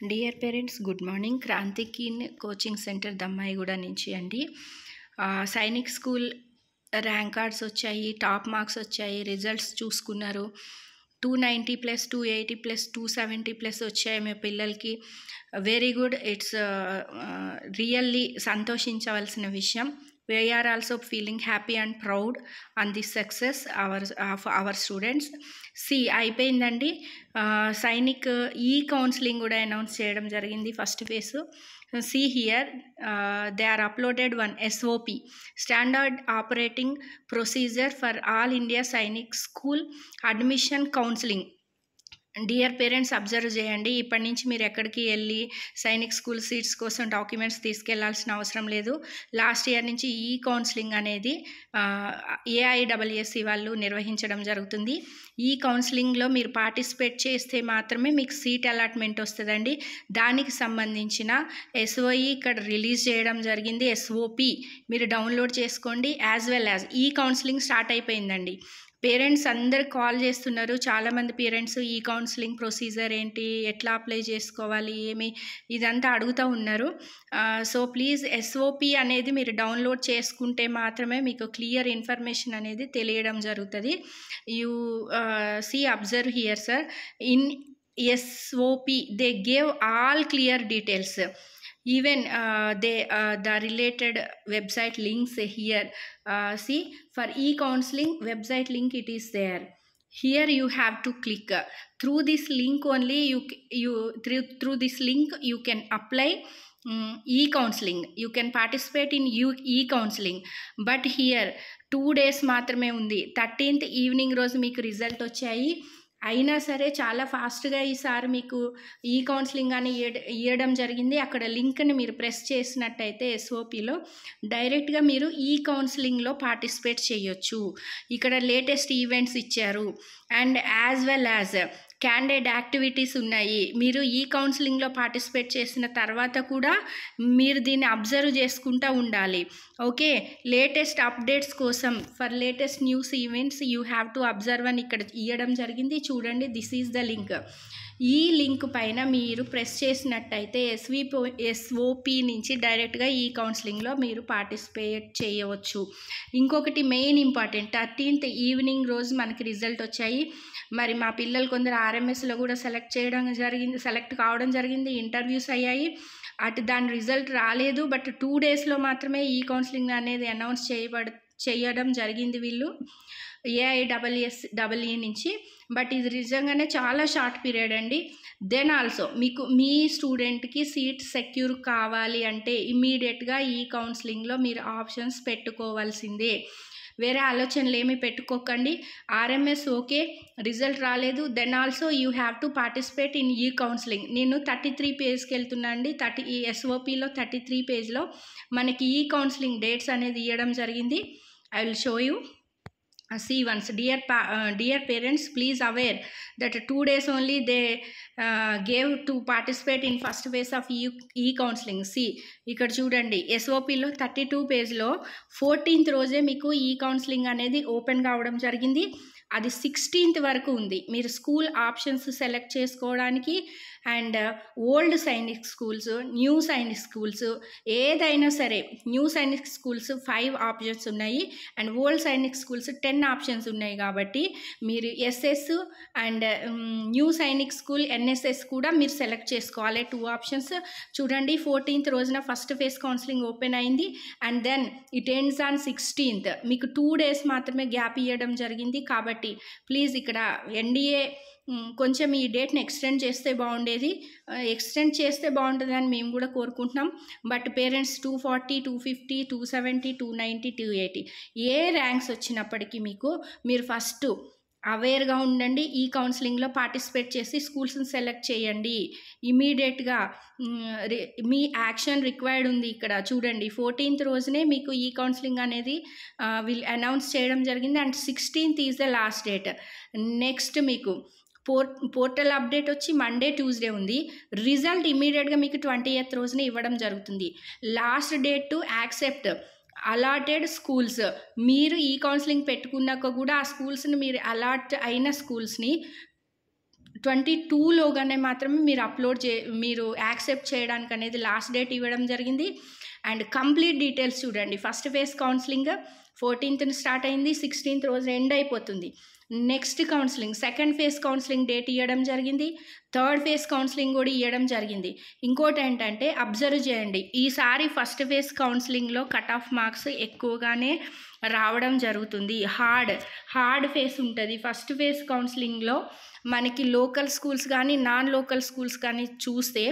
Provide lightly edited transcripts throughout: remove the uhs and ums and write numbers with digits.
Dear parents, good morning. Kranthi Keen coaching centre Dammaiguda నుంచి అండి. Sainik school rank cards వచ్చాయి, టాప్ మార్క్స్ వచ్చాయి, రిజల్ట్స్ చూసుకున్నారు. 290+, 280+, 270+ వచ్చాయి మీ పిల్లలకి. Very good. ఇట్స్ రియల్లీ సంతోషించవలసిన విషయం. We are also feeling happy and proud on this success of our students. అయిపోయిందండి. సైనిక్ ఈ కౌన్సిలింగ్ కూడా అనౌన్స్ చేయడం జరిగింది first phase. Here they are uploaded one SOP, standard operating procedure for all India Sainik school admission counselling. Dear parents, observe చేయండి. ఇప్పటి నుంచి మీరు ఎక్కడికి వెళ్ళి సైనిక్ స్కూల్ సీట్స్ కోసం డాక్యుమెంట్స్ తీసుకెళ్లాల్సిన అవసరం లేదు. లాస్ట్ ఇయర్ నుంచి ఈ కౌన్సిలింగ్ అనేది AISSE వాళ్ళు నిర్వహించడం జరుగుతుంది. ఈ కౌన్సిలింగ్లో మీరు పార్టిసిపేట్ చేస్తే మాత్రమే మీకు సీట్ అలాట్మెంట్ వస్తుందండి. దానికి సంబంధించిన SOE ఇక్కడ రిలీజ్ చేయడం జరిగింది. SOP మీరు డౌన్లోడ్ చేసుకోండి. యాజ్ వెల్ యాజ్ ఈ కౌన్సిలింగ్ స్టార్ట్ అయిపోయిందండి. పేరెంట్స్ అందరు కాల్ చేస్తున్నారు. చాలామంది పేరెంట్స్ ఈ కౌన్సిలింగ్ ప్రొసీజర్ ఏంటి, ఎట్లా అప్లై చేసుకోవాలి, ఏమి ఇదంతా అడుగుతూ ఉన్నారు. సో ప్లీజ్ SOP అనేది మీరు డౌన్లోడ్ చేసుకుంటే మాత్రమే మీకు క్లియర్ ఇన్ఫర్మేషన్ అనేది తెలియడం జరుగుతుంది. You observe here sir, in SOP they gave all clear details. Even the related website links here. For e-counseling website link, it is there. Here you have to click. Through this link only through this link you can apply e-counseling. You can participate in e-counseling. But here 2 days మాత్రమే ఉంది. 13th evening రోజు మీకు result వచ్చాయి. అయినా సరే చాలా ఫాస్ట్గా ఈసారి మీకు ఈ కౌన్సిలింగ్ అని ఇవ్వడం జరిగింది. అక్కడ లింక్ని మీరు ప్రెస్ చేసినట్టయితే SOPలో డైరెక్ట్గా మీరు ఈ కౌన్సిలింగ్లో పార్టిసిపేట్ చేయొచ్చు. ఇక్కడ లేటెస్ట్ ఈవెంట్స్ ఇచ్చారు and as well as candidate activities ఉన్నాయి. మీరు ఈ కౌన్సిలింగ్లో పార్టిసిపేట్ చేసిన తర్వాత కూడా మీరు దీన్ని అబ్జర్వ్ చేసుకుంటూ ఉండాలి. ఓకే, లేటెస్ట్ అప్డేట్స్ కోసం for latest news events you have to observe అని ఇక్కడ ఇవ్వడం జరిగింది. చూడండి, దిస్ ఈజ్ ద లింక్. ఈ లింక్ పైన మీరు ప్రెస్ చేసినట్టయితే SOP నుంచి డైరెక్ట్గా ఈ కౌన్సిలింగ్లో మీరు పార్టిసిపేట్ చేయవచ్చు. ఇంకొకటి మెయిన్ ఇంపార్టెంట్, 13th ఈవినింగ్ రోజు మనకి రిజల్ట్ వచ్చాయి. మరి మా పిల్లలు కొందరు RMSలో కూడా సెలెక్ట్ కావడం జరిగింది. ఇంటర్వ్యూస్ అయ్యాయి. దాని రిజల్ట్ రాలేదు. బట్ 2 డేస్లో మాత్రమే ఈ కౌన్సిలింగ్ అనేది అనౌన్స్ చేయడం జరిగింది వీళ్ళు AISSE నుంచి. బట్ ఇది నిజంగానే చాలా షార్ట్ పీరియడ్ అండి. దెన్ ఆల్సో మీకు మీ స్టూడెంట్కి సీట్ సెక్యూర్ కావాలి అంటే ఇమ్మీడియట్గా ఈ కౌన్సిలింగ్లో మీరు ఆప్షన్స్ పెట్టుకోవాల్సిందే. వేరే ఆలోచనలు ఏమీ పెట్టుకోకండి. RMS ఓకే, రిజల్ట్ రాలేదు, then also you have to participate in ఈ కౌన్సిలింగ్. నేను 33 పేజ్కి వెళ్తున్నా అండి. ఈ SOPలో 33 పేజ్లో మనకి ఈ కౌన్సిలింగ్ డేట్స్ అనేది ఇవ్వడం జరిగింది. I will show you. See once. Dear parents, please aware that 2 days only they gave to participate in first phase of e-counseling. ఇక్కడ చూడండి, SOPలో 32 పేజ్లో 14th రోజే మీకు ఈ కౌన్సిలింగ్ అనేది ఓపెన్ కావడం జరిగింది. అది 16th వరకు ఉంది. మీరు స్కూల్ ఆప్షన్స్ సెలెక్ట్ చేసుకోవడానికి and old Sainik schools, new Sainik schools ఏదైనా సరే. న్యూ సైనిక్ స్కూల్స్ 5 ఆప్షన్స్ ఉన్నాయి and old Sainik schools 10 options ఉన్నాయి. కాబట్టి మీరు SS and new Sainik school NSS కూడా మీరు సెలెక్ట్ చేసుకోవాలి. 2 ఆప్షన్స్. చూడండి, 14th రోజున ఫస్ట్ ఫేజ్ కౌన్సిలింగ్ ఓపెన్ అయింది and then it ends on 16th. మీకు 2 days మాత్రమే గ్యాప్ ఇవ్వడం జరిగింది. కాబట్టి ప్లీజ్ ఇక్కడ NDA కొంచెం ఈ డేట్ని ఎక్స్టెండ్ చేస్తే బాగుండేది. ఎక్స్టెండ్ చేస్తే బాగుంటుందని మేము కూడా కోరుకుంటున్నాం. బట్ పేరెంట్స్ 240, 250, 270, 290, 280 ఏ ర్యాంక్స్ వచ్చినప్పటికీ మీరు ఫస్ట్ అవేర్గా ఉండండి. ఈ కౌన్సిలింగ్లో పార్టిసిపేట్ చేసి స్కూల్స్ని సెలెక్ట్ చేయండి. ఇమీడియట్గా మీ యాక్షన్ రిక్వైర్డ్ ఉంది. ఇక్కడ చూడండి, 14th రోజునే మీకు ఈ కౌన్సిలింగ్ అనేది అనౌన్స్ చేయడం జరిగింది and 16th is the last date. Next మీకు పోర్టల్ అప్డేట్ వచ్చి మండే, ట్యూస్డే ఉంది. రిజల్ట్ ఇమీడియట్గా మీకు 20th రోజునే ఇవ్వడం జరుగుతుంది. Last date to accept allotted schools. మీరు ఈ కౌన్సిలింగ్ పెట్టుకున్నాక కూడా ఆ స్కూల్స్ని మీరు అలాట్ అయిన స్కూల్స్ని 22లోగానే మాత్రమే మీరు యాక్సెప్ట్ చేయడానికి అనేది లాస్ట్ డేట్ ఇవ్వడం జరిగింది. అండ్ కంప్లీట్ డీటెయిల్స్ చూడండి. First phase counselling 14th start అయింది, 16th రోజు ఎండ్ అయిపోతుంది. Next counselling second phase counselling date ఇవ్వడం జరిగింది, థర్డ్ ఫేజ్ కౌన్సిలింగ్ కూడా ఇవ్వడం జరిగింది. ఇంకోటి ఏంటంటే అబ్జర్వ్ చేయండి, ఈసారి ఫస్ట్ ఫేజ్ కౌన్సిలింగ్లో కట్ ఆఫ్ మార్క్స్ ఎక్కువగానే రావడం జరుగుతుంది. హార్డ్ ఫేజ్ ఉంటుంది. ఫస్ట్ ఫేజ్ కౌన్సిలింగ్లో మనకి లోకల్ స్కూల్స్ కానీ నాన్ లోకల్ స్కూల్స్ కానీ చూస్తే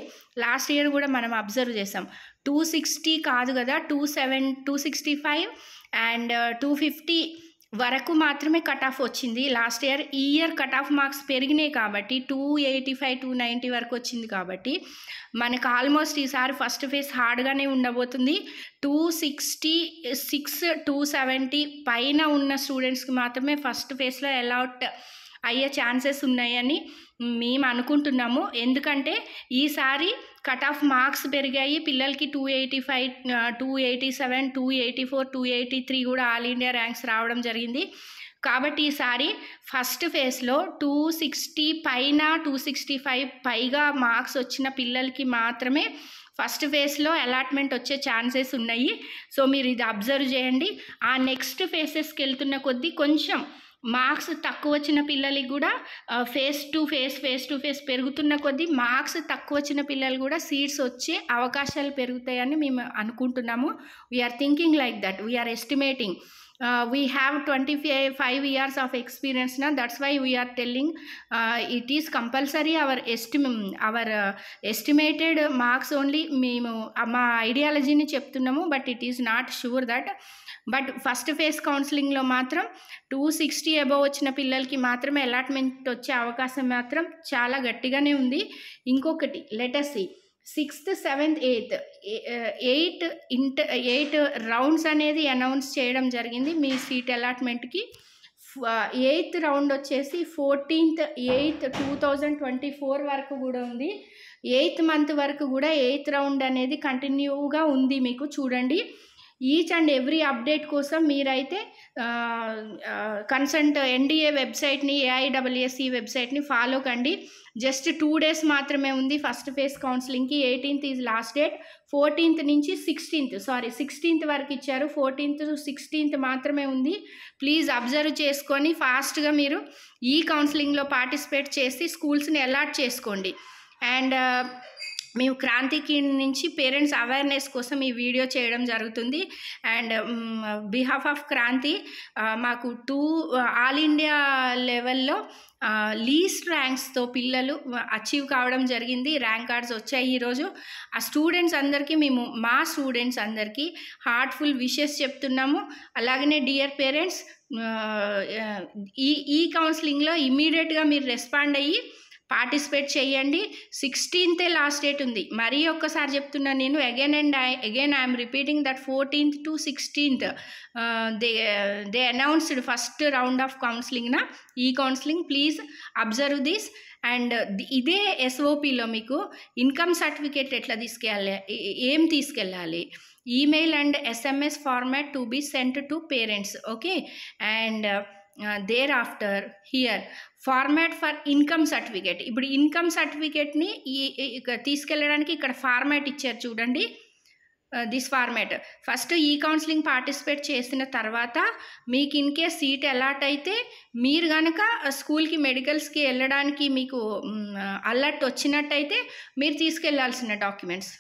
లాస్ట్ ఇయర్ కూడా మనం అబ్జర్వ్ చేసాం. 260 కాదు కదా, 265 అండ్ 250 వరకు మాత్రమే కట్ ఆఫ్ వచ్చింది లాస్ట్ ఇయర్. ఈ ఇయర్ కట్ ఆఫ్ మార్క్స్ పెరిగినాయి కాబట్టి 285 290 వరకు వచ్చింది కాబట్టి మనకు ఆల్మోస్ట్ ఈసారి ఫస్ట్ ఫేజ్ హార్డ్గానే ఉండబోతుంది. 266 270 పైన ఉన్న స్టూడెంట్స్కి మాత్రమే ఫస్ట్ ఫేజ్లో అలౌట్ అయ్యే ఛాన్సెస్ ఉన్నాయని మేము అనుకుంటున్నాము. ఎందుకంటే ఈసారి కట్ ఆఫ్ మార్క్స్ పెరిగాయి, పిల్లలకి 285 287 284 283 కూడా ఆల్ ఇండియా ర్యాంక్స్ రావడం జరిగింది. కాబట్టి ఈసారి ఫస్ట్ ఫేజ్లో 260 పైన 265 పైగా మార్క్స్ వచ్చిన పిల్లలకి మాత్రమే ఫస్ట్ ఫేజ్లో అలాట్మెంట్ వచ్చే ఛాన్సెస్ ఉన్నాయి. సో మీరు ఇది అబ్జర్వ్ చేయండి. ఆ నెక్స్ట్ ఫేసెస్కి వెళ్తున్న కొద్దీ కొంచెం మార్క్స్ తక్కువ వచ్చిన పిల్లలకి కూడా ఫేస్ టు ఫేస్ పెరుగుతున్న కొద్దీ మార్క్స్ తక్కువ వచ్చిన పిల్లలు కూడా సీట్స్ వచ్చే అవకాశాలు పెరుగుతాయని మేము అనుకుంటున్నాము. We're thinking like that, we're estimating. We have 25 years of experience now. That's why we are telling it is compulsory our estimated marks only. మేము మా ఐడియాలజీని చెప్తున్నాము, but it is not sure that. But first phase కౌన్సిలింగ్లో మాత్రం 260 above వచ్చిన పిల్లలకి మాత్రమే allotment వచ్చే అవకాశం మాత్రం చాలా గట్టిగానే ఉంది. ఇంకొకటి let us see 6th 7th 8 rounds అనేది అనౌన్స్ చేయడం జరిగింది మీ సీట్ అలాట్మెంట్కి. 8th రౌండ్ వచ్చేసి 14th 8th 2024 వరకు కూడా ఉంది. 8th మంత్ వరకు కూడా 8th రౌండ్ అనేది కంటిన్యూగా ఉంది. మీకు చూడండి, ఈచ్ అండ్ ఎవ్రీ అప్డేట్ కోసం మీరైతే కన్సల్ట్ ఎన్డీఏ వెబ్సైట్ని, ఏఐడబ్ల్యూఎస్ఈ వెబ్సైట్ని ఫాలో కండి. జస్ట్ 2 days మాత్రమే ఉంది ఫస్ట్ ఫేజ్ కౌన్సిలింగ్కి. 18th is last date. 14th నుంచి 16th వరకు ఇచ్చారు. 14th to 16th మాత్రమే ఉంది. ప్లీజ్ అబ్జర్వ్ చేసుకొని ఫాస్ట్గా మీరు ఈ కౌన్సిలింగ్లో పార్టిసిపేట్ చేసి స్కూల్స్ని అలాట్ చేసుకోండి. అండ్ మేము క్రాంతికి నుంచి పేరెంట్స్ అవేర్నెస్ కోసం ఈ వీడియో చేయడం జరుగుతుంది. అండ్ బిహాఫ్ ఆఫ్ క్రాంతి మాకు ఆల్ ఇండియా లెవెల్లో లీస్ట్ ర్యాంక్స్తో పిల్లలు అచీవ్ కావడం జరిగింది. ర్యాంక్ కార్డ్స్ వచ్చాయి ఈరోజు. ఆ స్టూడెంట్స్ అందరికీ మా స్టూడెంట్స్ అందరికీ హార్ట్ఫుల్ విషెస్ చెప్తున్నాము. అలాగనే డియర్ పేరెంట్స్, ఈ కౌన్సిలింగ్లో ఇమ్మీడియట్గా మీరు రెస్పాండ్ అయ్యి పార్టిసిపేట్ చేయండి. 16th లాస్ట్ డేట్ ఉంది. మరీ ఒక్కసారి చెప్తున్నాను నేను, again I'm repeating that 14th to 16th they announced first round of counselling ఈ counselling. Please observe this. And ఇదే ఎస్ఓపిలో మీకు ఇన్కమ్ సర్టిఫికేట్ ఎట్లా తీసుకెళ్ళాలి, email and SMS format to be sent to parents. Okay. And thereafter here format for income certificate. ఇప్పుడు income సర్టిఫికేట్ని తీసుకెళ్ళడానికి ఇక్కడ ఫార్మాట్ ఇచ్చారు చూడండి. దిస్ ఫార్మాట్ ఫస్ట్ ఈ కౌన్సిలింగ్ పార్టిసిపేట్ చేసిన తర్వాత మీకు ఇన్ కేస్ సీట్ అలాట్ అయితే మీరు కనుక స్కూల్కి మెడికల్స్కి వెళ్ళడానికి మీకు అలర్ట్ వచ్చినట్టయితే మీరు తీసుకెళ్లాల్సిన documents.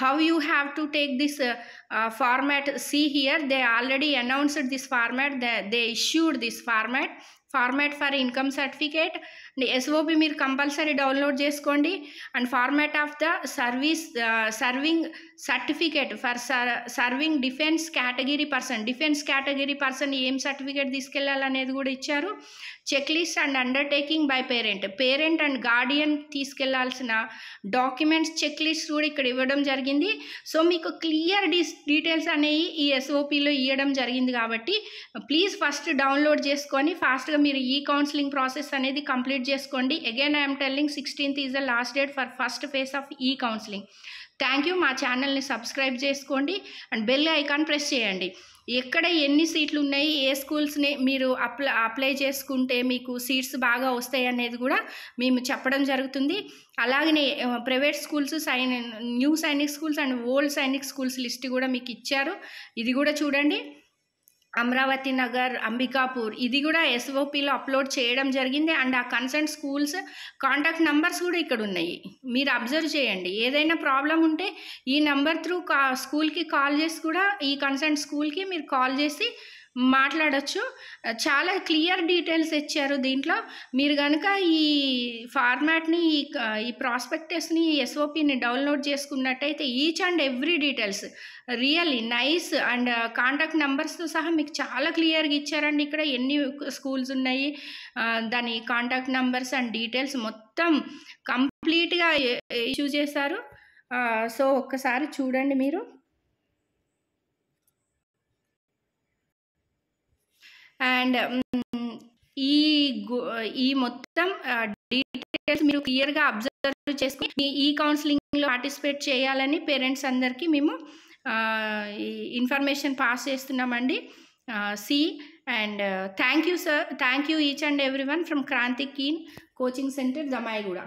How you have to take this format, see here they already announced this format, they issued this format for income certificate. SOP మీరు కంపల్సరీ డౌన్లోడ్ చేసుకోండి. And format of the serving certificate for serving defence category person ఏం certificate తీసుకెళ్లాలనేది కూడా ఇచ్చారు. Check list and undertaking by parent and guardian తీసుకెళ్లాల్సిన documents check list కూడా ఇక్కడ ఇవ్వడం జరిగింది. సో మీకు క్లియర్ డీటెయిల్స్ అనేవి ఈ ఎస్ఓపిలో ఇవ్వడం జరిగింది. కాబట్టి ప్లీజ్ ఫస్ట్ డౌన్లోడ్ చేసుకొని ఫాస్ట్గా మీరు ఈ కౌన్సిలింగ్ ప్రాసెస్ అనేది కంప్లీట్ చేసుకోండి. Again I'm telling 16th is the last date for first phase of ఈ కౌన్సిలింగ్. Thank you. మా ఛానల్ని సబ్స్క్రైబ్ చేసుకోండి అండ్ బెల్ ఐకాన్ ప్రెస్ చేయండి. ఎక్కడ ఎన్ని సీట్లు ఉన్నాయి, ఏ స్కూల్స్ని మీరు అప్లై చేసుకుంటే మీకు సీట్స్ బాగా వస్తాయి అనేది కూడా మేము చెప్పడం జరుగుతుంది. అలాగనే private schools, new Sainik schools and old Sainik schools list కూడా మీకు ఇచ్చారు. ఇది కూడా చూడండి. అమరావతి నగర్, అంబికాపూర్, ఇది కూడా ఎస్ఓపిలో అప్లోడ్ చేయడం జరిగింది. అండ్ ఆ కన్సర్న్ స్కూల్స్ కాంటాక్ట్ నంబర్స్ కూడా ఇక్కడ ఉన్నాయి, మీరు అబ్జర్వ్ చేయండి. ఏదైనా ప్రాబ్లం ఉంటే ఈ నెంబర్ త్రూ స్కూల్కి కాల్ చేసి కూడా, ఈ కన్సర్న్ స్కూల్కి మీరు కాల్ చేసి మాట్లాడచ్చు. చాలా క్లియర్ డీటెయిల్స్ ఇచ్చారు దీంట్లో. మీరు కనుక ఈ ఫార్మాట్ని, ఈ ప్రాస్పెక్టస్ని, ఎస్ఓపిని డౌన్లోడ్ చేసుకున్నట్టయితే each and every details really nice and contact నెంబర్స్తో సహా మీకు చాలా క్లియర్గా ఇచ్చారండి. ఇక్కడ ఎన్ని స్కూల్స్ ఉన్నాయి, దాని కాంటాక్ట్ నెంబర్స్ అండ్ డీటెయిల్స్ మొత్తం కంప్లీట్గా ఇష్యూ చేశారు. సో ఒక్కసారి చూడండి మీరు. అండ్ ఈ మొత్తం డీటెయిల్స్ మీరు క్లియర్గా అబ్జర్వ్ చేసుకుని ఈ కౌన్సిలింగ్లో పార్టిసిపేట్ చేయాలని పేరెంట్స్ అందరికీ మేము ఇన్ఫర్మేషన్ పాస్ చేస్తున్నామండి. And thank you sir, thank you each and every one from Kranthi Keen coaching centre, జమాయిగూడ.